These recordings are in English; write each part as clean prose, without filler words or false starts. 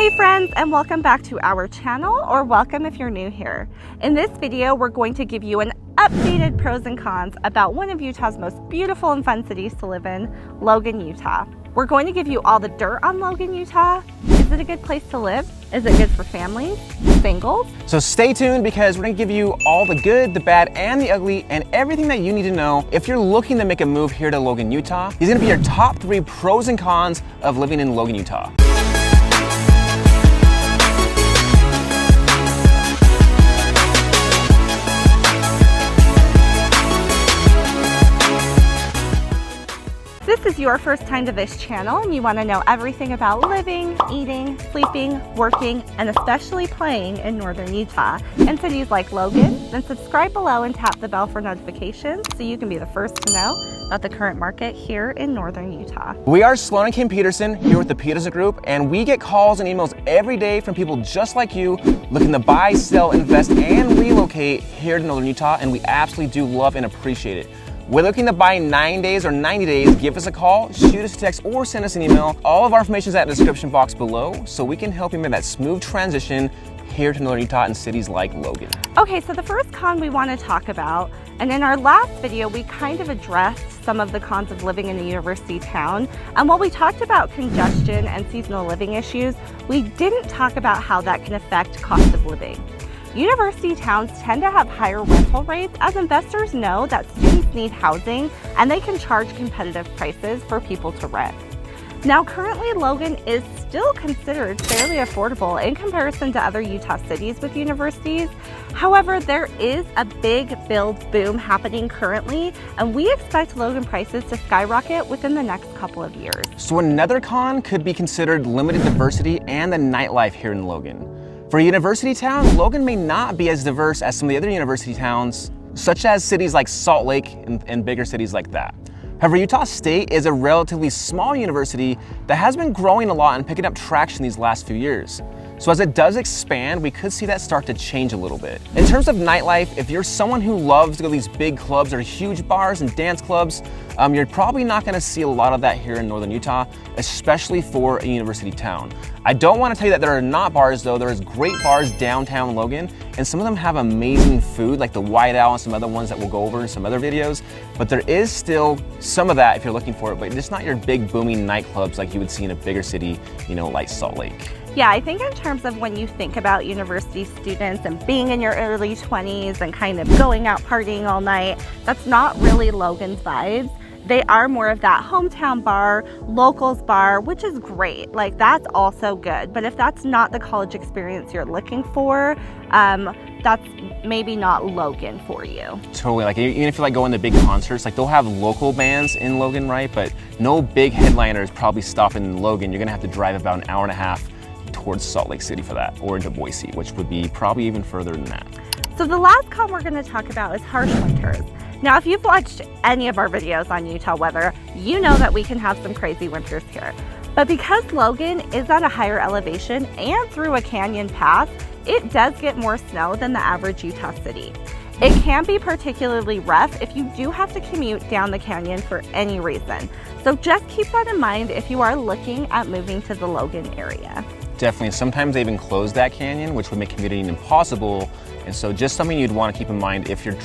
Hey friends, and welcome back to our channel, or welcome if you're new here. In this video, we're going to give you an updated pros and cons about one of Utah's most beautiful and fun cities to live in, Logan, Utah. We're going to give you all the dirt on Logan, Utah. Is it a good place to live? Is it good for families, singles? So stay tuned because we're gonna give you all the good, the bad, and the ugly, and everything that you need to know if you're looking to make a move here to Logan, Utah. These are gonna be your top 3 pros and cons of living in Logan, Utah. If this is your first time to this channel and you want to know everything about living, eating, sleeping, working, and especially playing in northern Utah in cities like Logan, then subscribe below and tap the bell for notifications so you can be the first to know about the current market here in northern Utah. We are Sloan and Kim Peterson here with the Peterson Group, and we get calls and emails every day from people just like you looking to buy, sell, invest, and relocate here to northern Utah, and we absolutely do love and appreciate it. We're looking to buy in 9 days or 90 days. Give us a call, shoot us a text, or send us an email. All of our information is at the description box below, so we can help you make that smooth transition here to northern Utah in cities like Logan. Okay, so the first con we want to talk about, and in our last video, we kind of addressed some of the cons of living in a university town. And while we talked about congestion and seasonal living issues, we didn't talk about how that can affect cost of living. University towns tend to have higher rental rates as investors know that students need housing and they can charge competitive prices for people to rent. Now, currently, Logan is still considered fairly affordable in comparison to other Utah cities with universities. However, there is a big build boom happening currently, and we expect Logan prices to skyrocket within the next couple of years. So another con could be considered limited diversity and the nightlife here in Logan. For a university town, Logan may not be as diverse as some of the other university towns, such as cities like Salt Lake and bigger cities like that. However, Utah State is a relatively small university that has been growing a lot and picking up traction these last few years. So as it does expand, we could see that start to change a little bit. In terms of nightlife, if you're someone who loves to go to these big clubs or huge bars and dance clubs, you're probably not gonna see a lot of that here in northern Utah, especially for a university town. I don't wanna tell you that there are not bars though. There is great bars downtown Logan, and some of them have amazing food like the White Owl and some other ones that we'll go over in some other videos. But there is still some of that if you're looking for it, but it's not your big booming nightclubs like you would see in a bigger city, like Salt Lake. Yeah, I think in terms of when you think about university students and being in your early 20s and kind of going out partying all night, that's not really Logan's vibes. They are more of that hometown bar, locals bar, which is great. Like, that's also good. But if that's not the college experience you're looking for, that's maybe not Logan for you. Totally, like even if you like going to big concerts, like they'll have local bands in Logan, right? But no big headliners probably stopping in Logan. You're gonna have to drive about an hour and a half towards Salt Lake City for that, or into Boise, which would be probably even further than that. So the last con we're going to talk about is harsh winters. Now, if you've watched any of our videos on Utah weather, you know that we can have some crazy winters here. But because Logan is at a higher elevation and through a canyon path, it does get more snow than the average Utah city. It can be particularly rough if you do have to commute down the canyon for any reason. So just keep that in mind if you are looking at moving to the Logan area. Definitely, sometimes they even close that canyon, which would make commuting impossible. And so just something you'd want to keep in mind if you're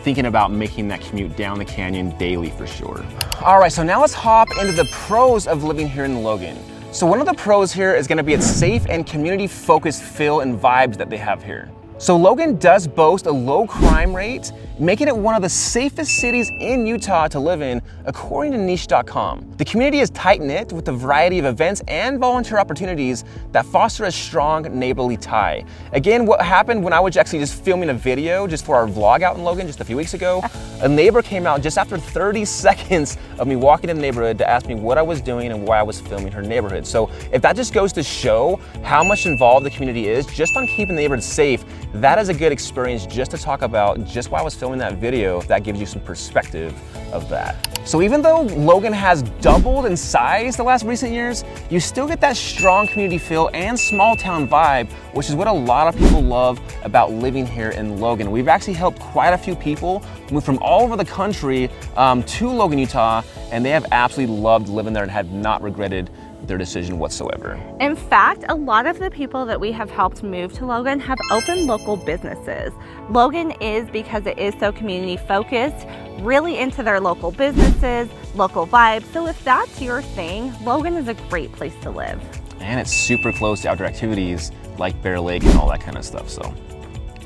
thinking about making that commute down the canyon daily for sure. All right, so now let's hop into the pros of living here in Logan. So one of the pros here is going to be its safe and community-focused feel and vibes that they have here. So Logan does boast a low crime rate, making it one of the safest cities in Utah to live in, according to niche.com. The community is tight-knit with a variety of events and volunteer opportunities that foster a strong neighborly tie. Again, what happened when I was actually just filming a video just for our vlog out in Logan just a few weeks ago, a neighbor came out just after 30 seconds of me walking in the neighborhood to ask me what I was doing and why I was filming her neighborhood. So if that just goes to show how much involved the community is just on keeping the neighborhood safe, that is a good experience just to talk about just while I was filming that video. That gives you some perspective of that. So even though Logan has doubled in size the last recent years, you still get that strong community feel and small town vibe, which is what a lot of people love about living here in Logan. We've actually helped quite a few people move from all over the country to Logan, Utah, and they have absolutely loved living there and have not regretted their decision whatsoever. In fact, a lot of the people that we have helped move to Logan have opened local businesses. Logan is, because it is so community focused, really into their local businesses, local vibes. So if that's your thing, Logan is a great place to live. And it's super close to outdoor activities like Bear Lake and all that kind of stuff. So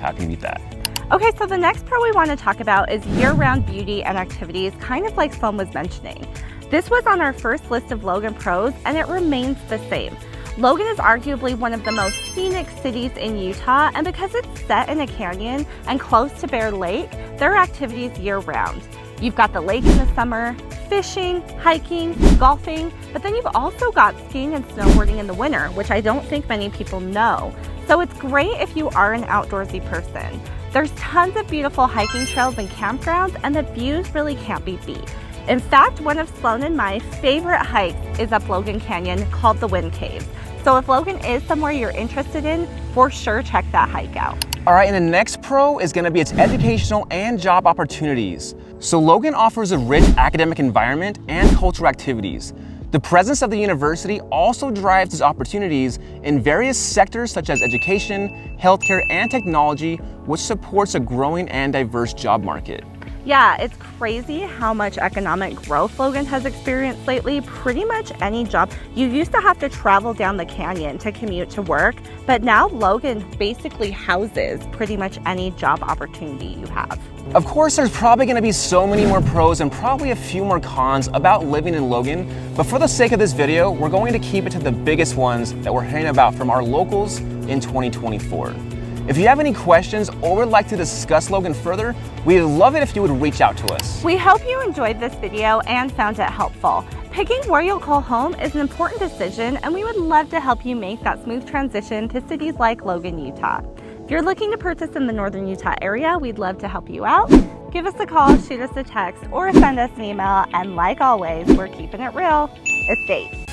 how can you beat that? Okay, so the next pro we want to talk about is year-round beauty and activities, kind of like Sloan was mentioning. This was on our first list of Logan pros, and it remains the same. Logan is arguably one of the most scenic cities in Utah, and because it's set in a canyon and close to Bear Lake, there are activities year-round. You've got the lake in the summer, fishing, hiking, golfing, but then you've also got skiing and snowboarding in the winter, which I don't think many people know. So it's great if you are an outdoorsy person. There's tons of beautiful hiking trails and campgrounds, and the views really can't be beat. In fact, one of Sloan and my favorite hikes is up Logan Canyon called the Wind Caves. So if Logan is somewhere you're interested in, for sure check that hike out. All right, and the next pro is gonna be its educational and job opportunities. So Logan offers a rich academic environment and cultural activities. The presence of the university also drives these opportunities in various sectors such as education, healthcare, and technology, which supports a growing and diverse job market. Yeah, it's crazy how much economic growth Logan has experienced lately. Pretty much any job. You used to have to travel down the canyon to commute to work, but now Logan basically houses pretty much any job opportunity you have. Of course, there's probably gonna be so many more pros and probably a few more cons about living in Logan, but for the sake of this video, we're going to keep it to the biggest ones that we're hearing about from our locals in 2024. If you have any questions or would like to discuss Logan further, we'd love it if you would reach out to us. We hope you enjoyed this video and found it helpful. Picking where you'll call home is an important decision, and we would love to help you make that smooth transition to cities like Logan, Utah. If you're looking to purchase in the northern Utah area, we'd love to help you out. Give us a call, shoot us a text, or send us an email, and like always, we're keeping it real. Estate.